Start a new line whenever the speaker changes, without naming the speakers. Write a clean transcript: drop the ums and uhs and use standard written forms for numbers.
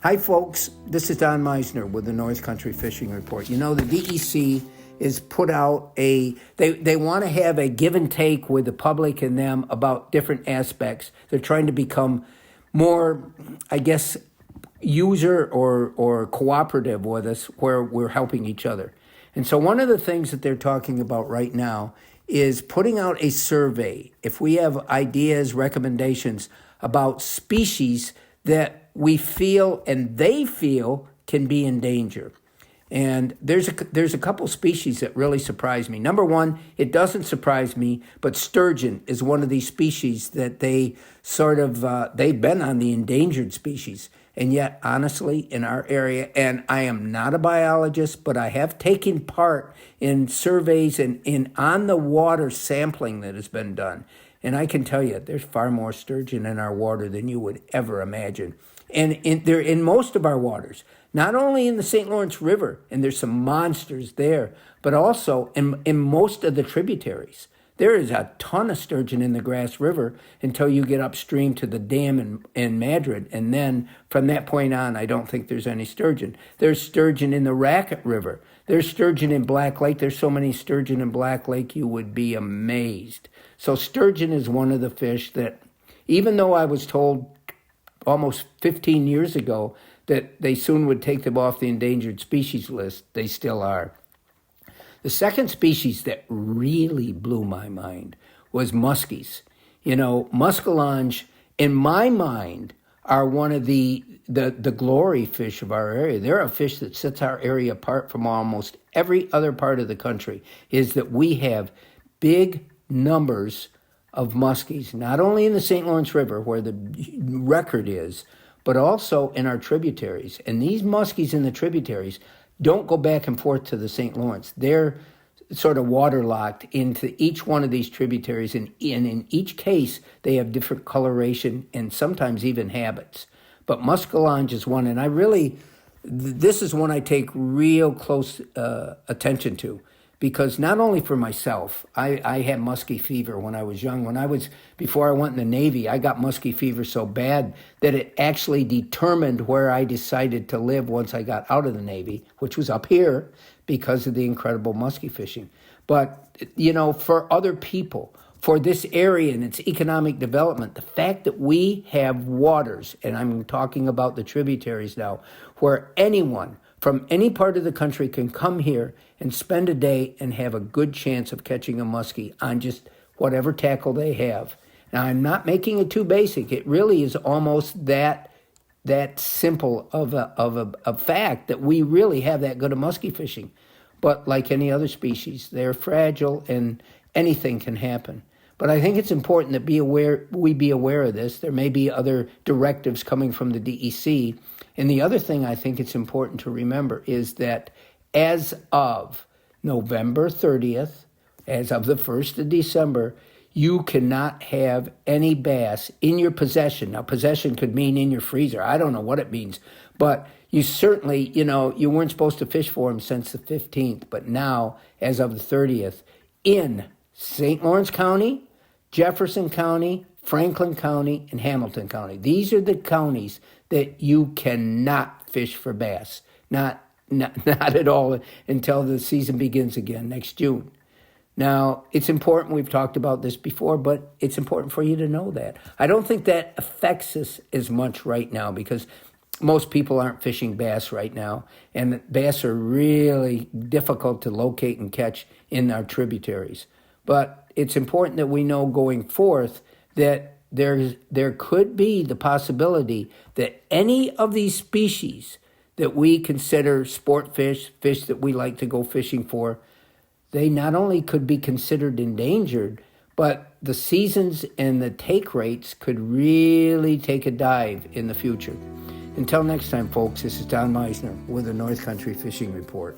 Hi, folks. This is Don Meissner with the North Country Fishing Report. You know, the DEC is put out they want to have a give and take with the public and them about different aspects. They're trying to become more, I guess, user or cooperative with us, where we're helping each other. And so one of the things that they're talking about right now is putting out a survey. If we have ideas, recommendations about species that we feel and they feel can be in danger. And there's a couple species that really surprise me. Number one, it doesn't surprise me, but sturgeon is one of these species that they they've been on the endangered species. And yet, honestly, in our area, and I am not a biologist, but I have taken part in surveys and in on-the-water sampling that has been done. And I can tell you, there's far more sturgeon in our water than you would ever imagine. And they're in most of our waters, not only in the St. Lawrence River, and there's some monsters there, but also in most of the tributaries. There is a ton of sturgeon in the Grass River until you get upstream to the dam in Madrid. And then from that point on, I don't think there's any sturgeon. There's sturgeon in the Racket River. There's sturgeon in Black Lake. There's so many sturgeon in Black Lake, you would be amazed. So sturgeon is one of the fish that, even though I was told almost 15 years ago that they soon would take them off the endangered species list, they still are. The second species that really blew my mind was muskies. You know, muskellunge, in my mind, are one of the glory fish of our area. They're a fish that sets our area apart from almost every other part of the country, is that we have big numbers of muskies, not only in the St. Lawrence River, where the record is, but also in our tributaries. And these muskies in the tributaries don't go back and forth to the St. Lawrence. They're sort of waterlocked into each one of these tributaries, and in each case, they have different coloration and sometimes even habits. But muskellunge is one, and this is one I take real close attention to, because not only for myself, I had musky fever when I was young. Before I went in the Navy, I got musky fever so bad that it actually determined where I decided to live once I got out of the Navy, which was up here because of the incredible musky fishing. But, you know, for other people, for this area and its economic development, the fact that we have waters, and I'm talking about the tributaries now, where anyone from any part of the country can come here and spend a day and have a good chance of catching a muskie on just whatever tackle they have. Now, I'm not making it too basic. It really is almost that simple of a fact that we really have that good of muskie fishing. But like any other species, they're fragile and anything can happen. But I think it's important that we be aware of this. There may be other directives coming from the DEC. And the other thing I think it's important to remember is that as of November 30th, as of the 1st of December, you cannot have any bass in your possession. Now, possession could mean in your freezer. I don't know what it means. But you certainly, you weren't supposed to fish for them since the 15th. But now, as of the 30th, in St. Lawrence County, Jefferson County, Franklin County, and Hamilton County. These are the counties that you cannot fish for bass. Not at all until the season begins again next June. Now, it's important, we've talked about this before, but it's important for you to know that. I don't think that affects us as much right now because most people aren't fishing bass right now, and bass are really difficult to locate and catch in our tributaries. But it's important that we know going forth that there could be the possibility that any of these species that we consider sport fish that we like to go fishing for, they not only could be considered endangered, but the seasons and the take rates could really take a dive in the future. Until next time, folks, this is Don Meissner with the North Country Fishing Report.